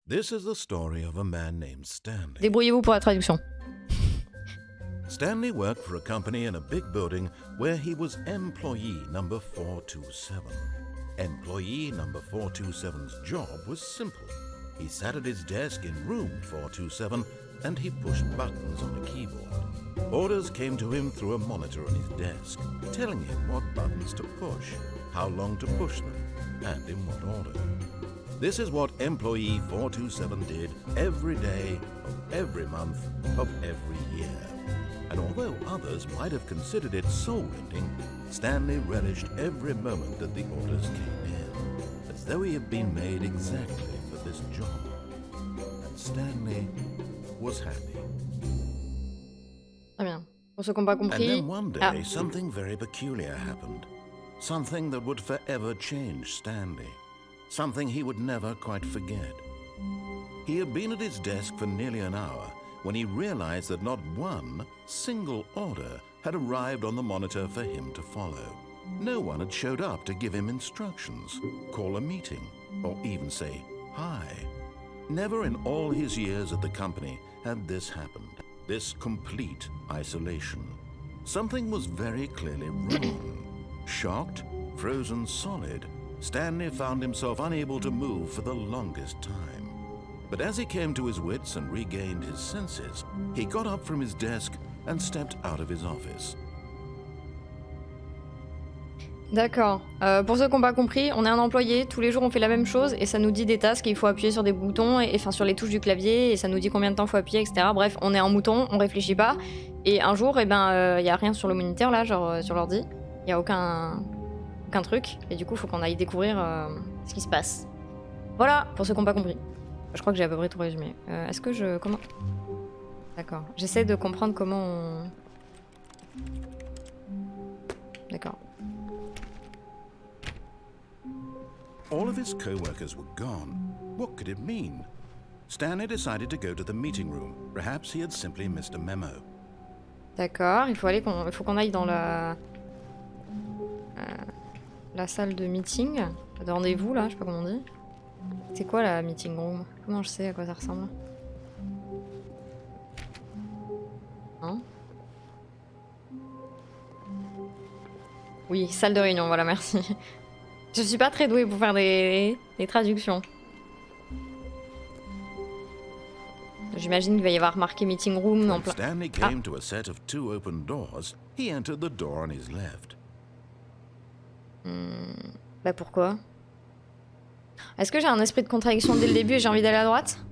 This is the story of a man named Stanley. Débrouillez-vous pour la traduction. Stanley worked for a company in a big building where he was employee number 427. Employee number 427's job was simple. He sat at his desk in room 427 and he pushed buttons on a keyboard. Orders came to him through a monitor on his desk, telling him what buttons to push, how long to push them, and in what order. This is what employee 427 did every day of every month of every year. And although others might have considered it soul-rending, Stanley relished every moment that the orders came in, as though he had been made exactly for this job. And Stanley was happy. Très bien. Pour ceux qui n'ont pas And compris... then one day, something very peculiar happened. Something that would forever change Stanley. Something he would never quite forget. He had been at his desk for nearly an hour when he realized that not one single order had arrived on the monitor for him to follow. No one had showed up to give him instructions, call a meeting, or even say hi. Never in all his years at the company had this happened, this complete isolation. Something was very clearly wrong. Shocked, frozen solid, Stanley found himself unable to move for the longest time. But as he came to his wits and regained his senses, he got up from his desk and stepped out of his office. D'accord. Pour ceux qui n'ont pas compris, on est un employé, tous les jours on fait la même chose et ça nous dit des tasks et il faut appuyer sur des boutons, et enfin sur les touches du clavier et ça nous dit combien de temps il faut appuyer, etc. Bref, on est un mouton, on réfléchit pas. Et un jour, y a rien sur le moniteur là, genre sur l'ordi. Y a aucun truc. Et du coup, faut qu'on aille découvrir ce qui se passe. Voilà, pour ceux qui n'ont pas compris. Je crois que j'ai à peu près tout résumé. Est-ce que je... Comment... D'accord. J'essaie de comprendre comment on... D'accord. All of his co-workers were gone. What could it mean? Stanley decided to go to the meeting room. Perhaps he had simply missed a memo. D'accord, il faut qu'on aille dans la salle de meeting, de rendez-vous là, je sais pas comment on dit. C'est quoi la meeting room? Comment je sais à quoi ça ressemble? Hein? Oui, salle de réunion, voilà, merci. Je suis pas très douée pour faire des traductions. J'imagine qu'il va y avoir marqué meeting room en plein... Stanley came to a set of 2 open doors. He entered the door on his left. Bah pourquoi? Est-ce que j'ai un esprit de contradiction dès le début et j'ai envie d'aller à droite?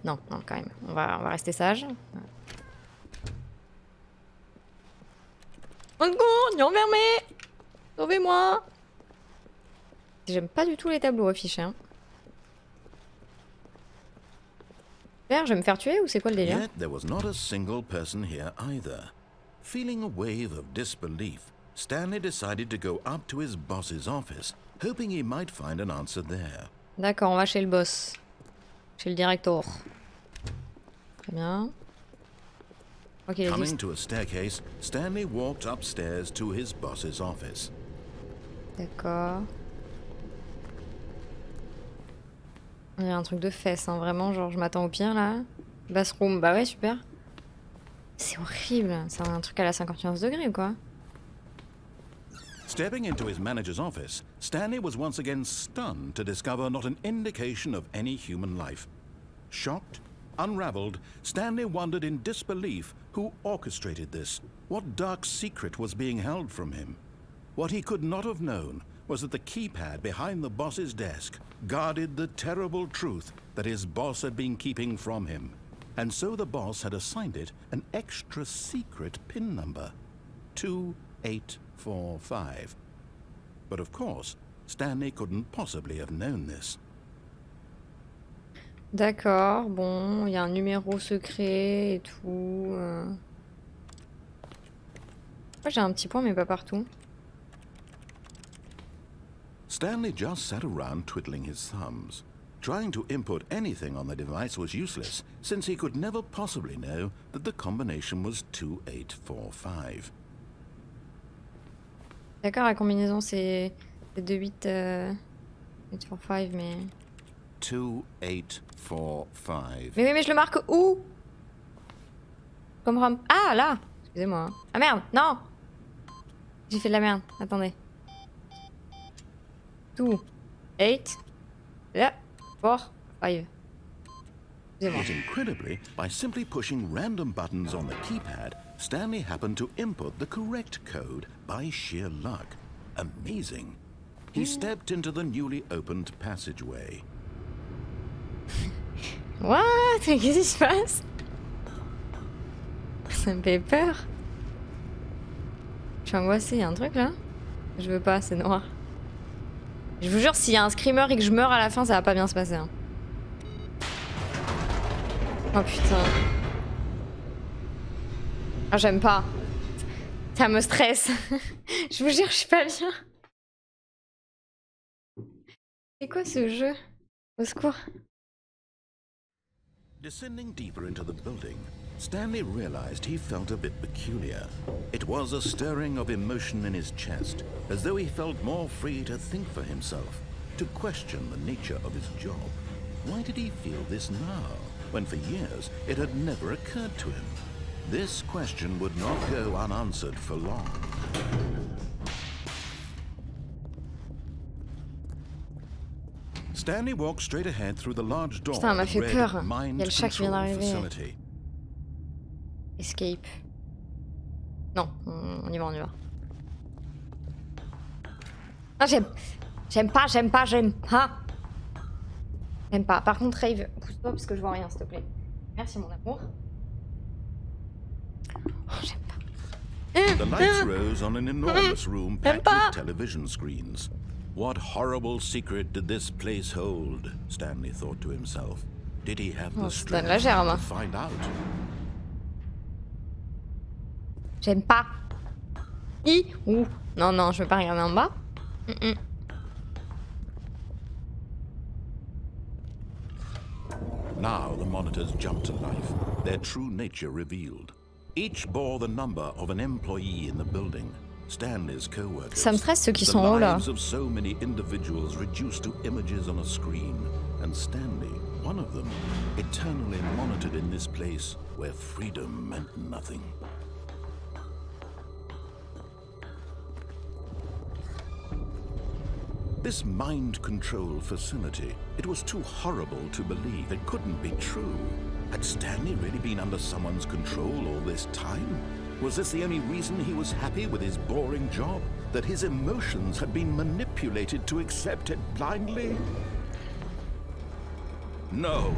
Non, non, quand même. On va rester sage. Au secours, ils ont enfermé! Sauvez-moi! J'aime pas du tout les tableaux affichés. Hein. Père, je vais me faire tuer ou c'est quoi le délire? Yet there was not a single person here either. Feeling a wave of disbelief, Stanley decided to go up to his boss's office, hoping he might find an answer there. D'accord, on va chez le boss. Chez le directeur. Très bien. Ok, Coming to a staircase, Stanley walked upstairs to his boss's office. D'accord. Il y a un truc de fesses, hein, vraiment, genre je m'attends au pire là. Bathroom, bah ouais, super. C'est horrible, c'est un truc à la 51 degrés ou quoi? Stepping into his manager's office, Stanley was once again stunned to discover not an indication of any human life. Shocked, unraveled, Stanley wondered in disbelief who orchestrated this, what dark secret was being held from him. What he could not have known was that the keypad behind the boss's desk guarded the terrible truth that his boss had been keeping from him. And so the boss had assigned it an extra secret PIN number, 2845. But of course, Stanley couldn't possibly have known this. D'accord, bon, il y a un numéro secret et tout. Moi j'ai un petit point mais pas partout. Stanley just sat around twiddling his thumbs. Trying to input anything on the device was useless, since he could never possibly know that the combination was 2845. D'accord, la combinaison c'est 28 845, mais... 2845. Mais je le marque où? Comme Rome. Ah, là. Excusez-moi. Hein. Ah merde, non. J'ai fait de la merde. Attendez. 2, 8, 4, 5. But incredibly, by simply pushing random buttons on the keypad, Stanley happened to input the correct code by sheer luck. Amazing. He stepped into the newly opened passageway. What? Mais qu'est-ce qui se passe? Ça me fait peur. Je suis angoissée, y'a un truc là? Je veux pas, c'est noir. Je vous jure, s'il y a un screamer et que je meurs à la fin, ça va pas bien se passer. Hein. Oh putain. Ah, j'aime pas. Ça me stresse. Je vous jure, je suis pas bien. C'est quoi ce jeu? Au secours. Descending deeper into the building, Stanley realized he felt a bit peculiar. It was a stirring of emotion in his chest, as though he felt more free to think for himself, to question the nature of his job. Why did he feel this now, when for years it had never occurred to him? This question would not go unanswered for long. Stanley walked straight ahead through the large door Putain, elle m'a that fait read peur. Mind Il y a le chat qui vient Control d'arriver. Facility. Escape. Non, on y va, on y va. Ah, j'aime pas. J'aime pas. Par contre, Rave, pousse-toi parce que je vois rien, s'il te plaît. Merci, mon amour. Oh, j'aime pas. The lights rose on an enormous room packed with television screens. What horrible secret did this place hold? Stanley thought to himself. Did he have the strength to find out? J'aime pas. Ouh. Non, je veux pas regarder en bas. Now the monitors jumped to life, their true nature revealed. Each bore the number of an employee in the building. Stanley's co-workers. Ça me stresse ceux qui sont en haut là. The lives of so many individuals reduced to images on a screen, and Stanley, one of them, eternally monitored in this place where freedom meant nothing. This mind control facility, it was too horrible to believe. It couldn't be true. Had Stanley really been under someone's control all this time? Was this the only reason he was happy with his boring job? That his emotions had been manipulated to accept it blindly? No,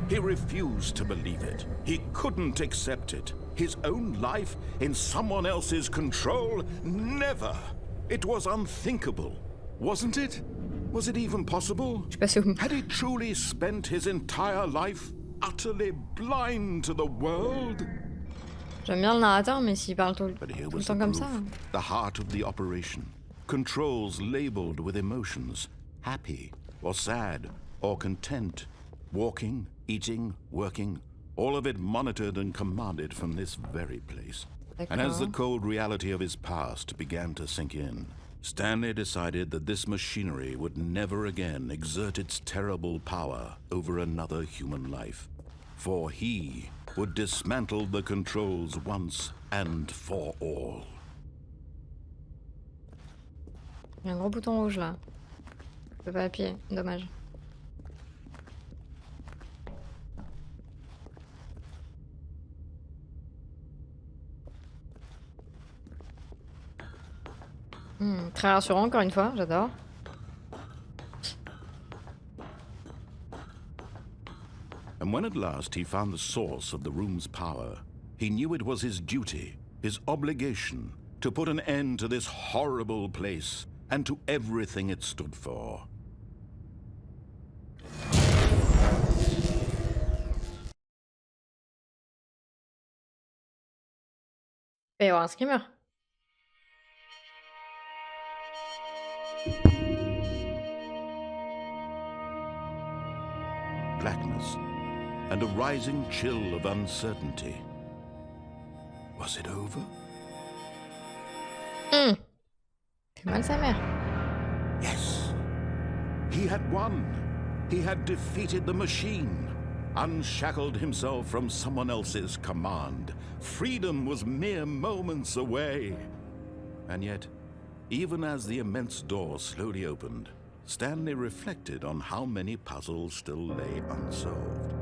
he refused to believe it. He couldn't accept it. His own life in someone else's control? Never! It was unthinkable. Wasn't it? Was it even possible? Had he truly spent his entire life utterly blind to the world? J'aime bien le narrateur, mais s'il parle tout le temps comme ça. The heart of the operation. Controls labeled with emotions. Happy, or sad, or content. Walking, eating, working. All of it monitored and commanded from this very place. And as the cold reality of his past began to sink in, Stanley decided that this machinery would never again exert its terrible power over another human life. For he would dismantle the controls once and for all. Il y a un gros bouton rouge là. Je peux pas appuyer, dommage. Très rassurant encore une fois, j'adore. And when at last he found the source of the room's power, he knew it was his duty, his obligation, to put an end to this horrible place and to everything it stood for. Il va y avoir un screamer. Blackness and a rising chill of uncertainty. Was it over? Fait mal sa mère. Yes. He had won. He had defeated the machine, unshackled himself from someone else's command. Freedom was mere moments away. And yet, even as the immense door slowly opened, Stanley reflected on how many puzzles still lay unsolved.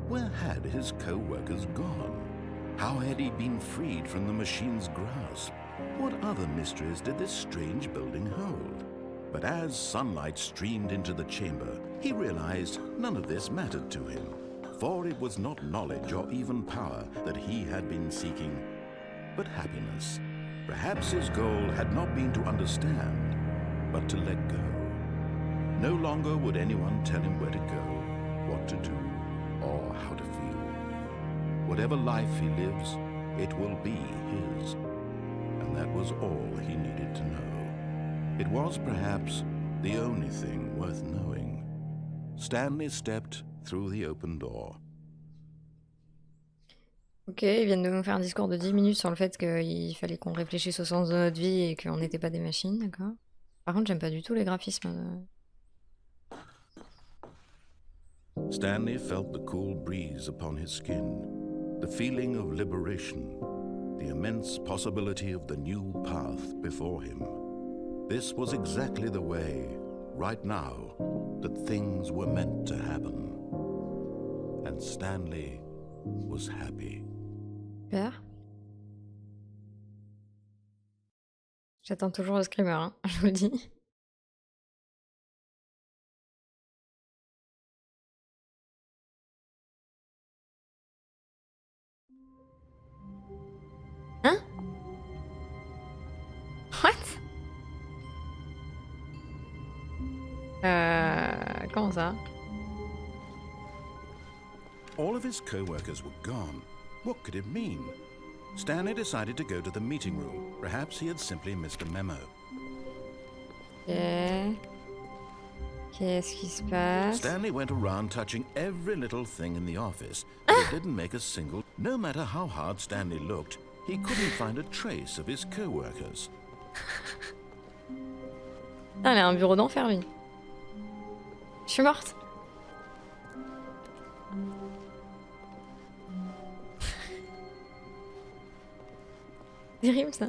Where had his co-workers gone? How had he been freed from the machine's grasp? What other mysteries did this strange building hold? But as sunlight streamed into the chamber, he realized none of this mattered to him, for it was not knowledge or even power that he had been seeking, but happiness. Perhaps his goal had not been to understand, but to let go. No longer would anyone tell him where to go, what to do, or how to feel. Whatever life he lives, it will be his. And that was all he needed to know. It was perhaps the only thing worth knowing. Stanley stepped through the open door. Ok, ils viennent de nous faire un discours de 10 minutes sur le fait qu'il fallait qu'on réfléchisse au sens de notre vie et qu'on n'était pas des machines, d'accord? Par contre, j'aime pas du tout les graphismes. Stanley felt the cool breeze upon his skin, the feeling of liberation, the immense possibility of the new path before him. This was exactly the way, right now, that things were meant to happen. And Stanley was happy. Super. J'attends toujours le screamer, hein, je vous le dis. Hein? What? Comment ça? All of his co-workers were gone. What could it mean? Stanley decided to go to the meeting room. Perhaps he had simply missed a memo. Ok. Qu'est-ce qui se passe? Stanley went around touching every little thing in the office, but it didn't make a single... No matter how hard Stanley looked, he couldn't find a trace of his co-workers. Ah, elle a un bureau d'enfer, lui. Je suis morte. Terrible, ça.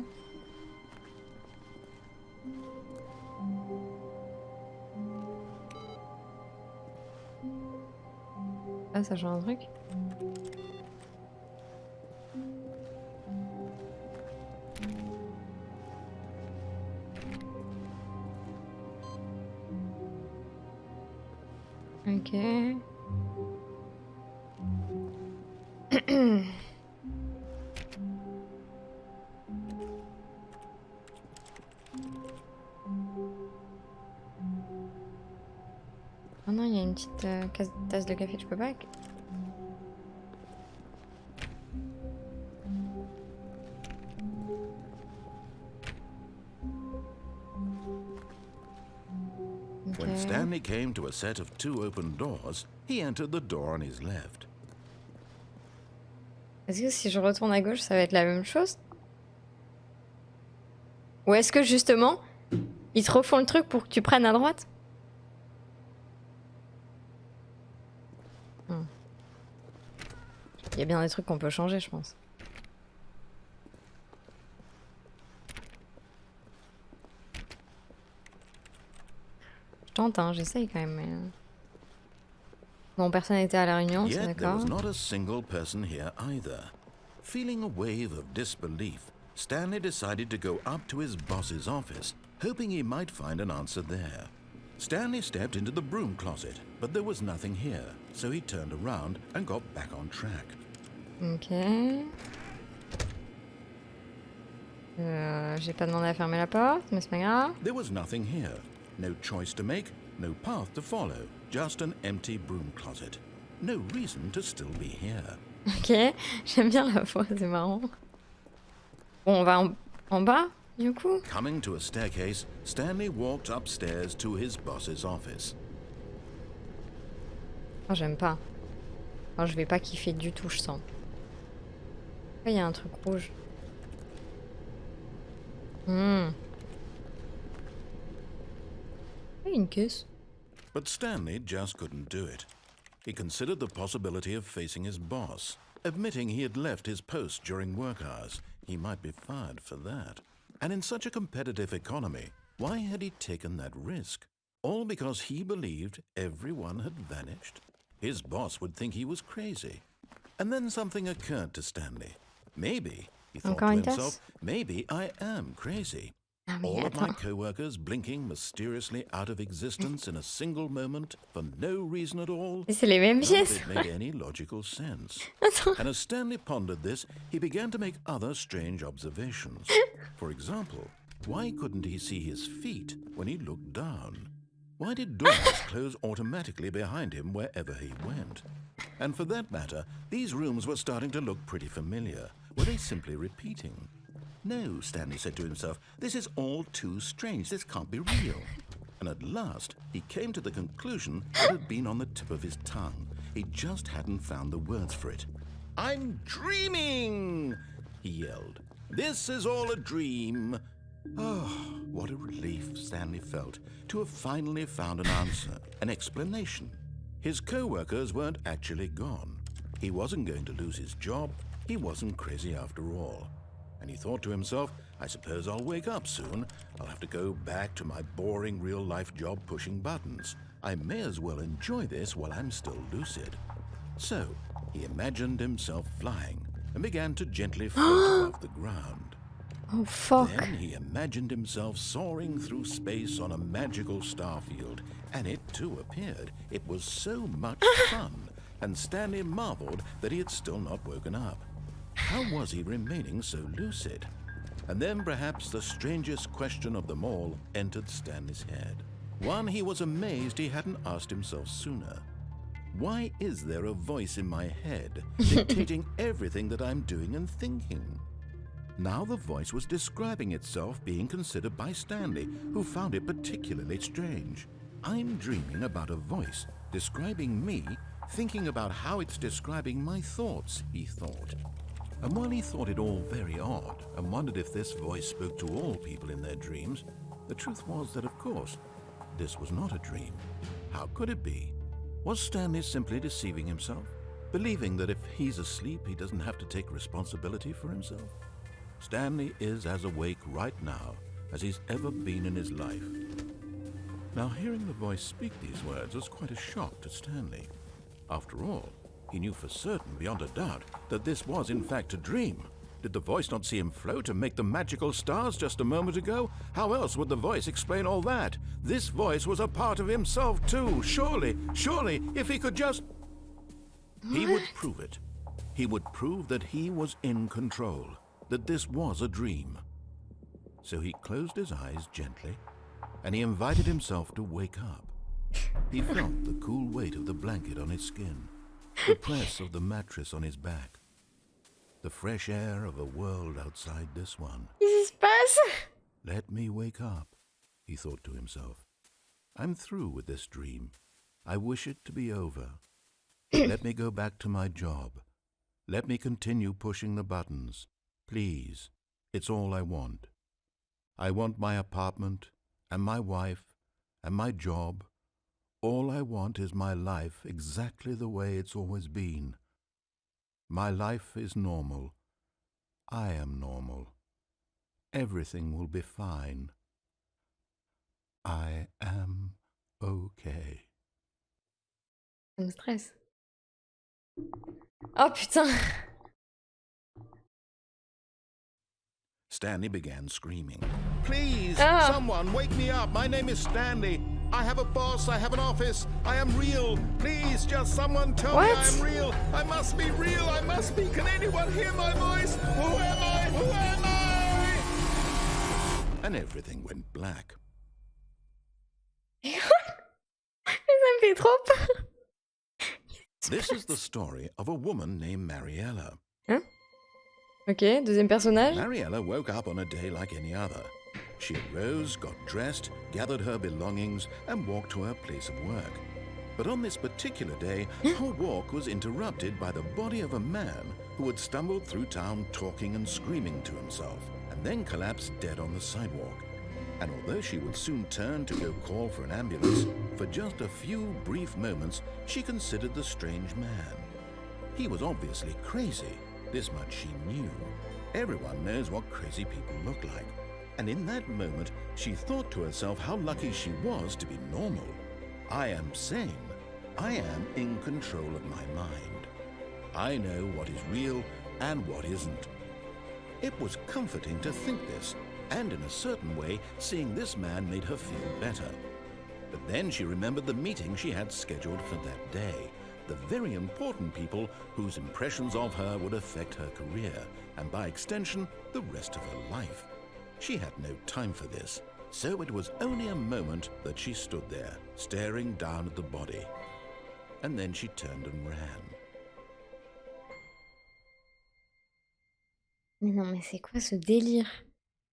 Ah, ça change un truc. Ok. Oh non, il y a une petite tasse de café, tu peux pas? When Stanley came to a set of 2 open doors, he entered the door on his left. Est-ce que si je retourne à gauche, ça va être la même chose? Ou est-ce que justement, ils te refont le truc pour que tu prennes à droite? Il y a bien des trucs qu'on peut changer, je pense. Je tente, hein, j'essaye quand même. Mais... Bon, personne n'était à la réunion, c'est Yet there d'accord. was not a single person here either. Feeling a wave of disbelief, Stanley decided to go up to his boss's office, hoping he might find an answer there. Stanley stepped into the broom closet, but there was nothing here, so he turned around and got back on track. Ok. J'ai pas demandé à fermer la porte, mais c'est pas grave. There was nothing here. No choice to make, no path to follow, just an empty broom closet. No reason to still be here. Ok, j'aime bien la voix, c'est marrant. Bon, on va en bas, du coup. Coming to a staircase, Stanley walked upstairs to his boss's office. Oh, j'aime pas. Oh, je vais pas kiffer du tout, je sens. Il y a un truc rouge. Il y a une caisse. But Stanley just couldn't do it. He considered the possibility of facing his boss, admitting he had left his post during work hours. He might be fired for that. And in such a competitive economy, why had he taken that risk? All because he believed everyone had vanished? His boss would think he was crazy. And then something occurred to Stanley. Maybe, he thought to himself, maybe I am crazy. All of my co-workers blinking mysteriously out of existence in a single moment for no reason at all. C'est les mêmes None of pièces. it made any logical sense. And as Stanley pondered this, he began to make other strange observations. For example, why couldn't he see his feet when he looked down? Why did doors close automatically behind him wherever he went? And for that matter, these rooms were starting to look pretty familiar. Were they simply repeating? No, Stanley said to himself, this is all too strange. This can't be real. And at last, he came to the conclusion that had been on the tip of his tongue. He just hadn't found the words for it. I'm dreaming, he yelled. This is all a dream. Oh, what a relief Stanley felt to have finally found an answer, an explanation. His co-workers weren't actually gone. He wasn't going to lose his job. He wasn't crazy after all. And he thought to himself, I suppose I'll wake up soon. I'll have to go back to my boring real-life job pushing buttons. I may as well enjoy this while I'm still lucid. So he imagined himself flying and began to gently float above the ground. Oh, fuck. Then he imagined himself soaring through space on a magical starfield, and it too appeared. It was so much fun, and Stanley marveled that he had still not woken up. How was he remaining so lucid? And then perhaps the strangest question of them all entered Stanley's head. One he was amazed he hadn't asked himself sooner. Why is there a voice in my head dictating everything that I'm doing and thinking? Now the voice was describing itself being considered by Stanley, who found it particularly strange. I'm dreaming about a voice describing me, thinking about how it's describing my thoughts, he thought. And while he thought it all very odd and wondered if this voice spoke to all people in their dreams, the truth was that, of course, this was not a dream. How could it be? Was Stanley simply deceiving himself, believing that if he's asleep, he doesn't have to take responsibility for himself? Stanley is as awake right now as he's ever been in his life. Now, hearing the voice speak these words was quite a shock to Stanley. After all, he knew for certain, beyond a doubt, that this was in fact a dream. Did the voice not see him float and make the magical stars just a moment ago? How else would the voice explain all that? This voice was a part of himself too. Surely, if he could just... He would prove it. He would prove that he was in control, that this was a dream. So he closed his eyes gently, and he invited himself to wake up. He felt the cool weight of the blanket on his skin, the press of the mattress on his back, the fresh air of a world outside this one. Qu'est-ce qui se passe? Let me wake up, he thought to himself. I'm through with this dream. I wish it to be over. Let me go back to my job. Let me continue pushing the buttons. Please, it's all I want. I want my apartment and my wife and my job. All I want is my life exactly the way it's always been. My life is normal. I am normal. Everything will be fine. I am okay. Ça me stresse. Oh putain. Stanley began screaming. Please, Ah. someone wake me up. My name is Stanley. I have a boss. I have an office. I am real. Please, just someone tell me I What? am real. I must be real. I must be. Can anyone hear my voice? Who am I? Who am I? And everything went black. Mais ça me fait trop peur. This is the story of a woman named Mariella. Hein? Ok, deuxième personnage. Mariella woke up on a day like any other. She arose, got dressed, gathered her belongings, and walked to her place of work. But on this particular day, her walk was interrupted by the body of a man who had stumbled through town talking and screaming to himself, and then collapsed dead on the sidewalk. And although she would soon turn to go call for an ambulance, for just a few brief moments she considered the strange man. He was obviously crazy, this much she knew. Everyone knows what crazy people look like. And in that moment, she thought to herself how lucky she was to be normal. I am sane. I am in control of my mind. I know what is real and what isn't. It was comforting to think this, and in a certain way, seeing this man made her feel better. But then she remembered the meeting she had scheduled for that day, the very important people whose impressions of her would affect her career, and by extension, the rest of her life. She had no time for this, so it was only a moment that she stood there, staring down at the body. And then she turned and ran. Mais non, mais c'est quoi ce délire?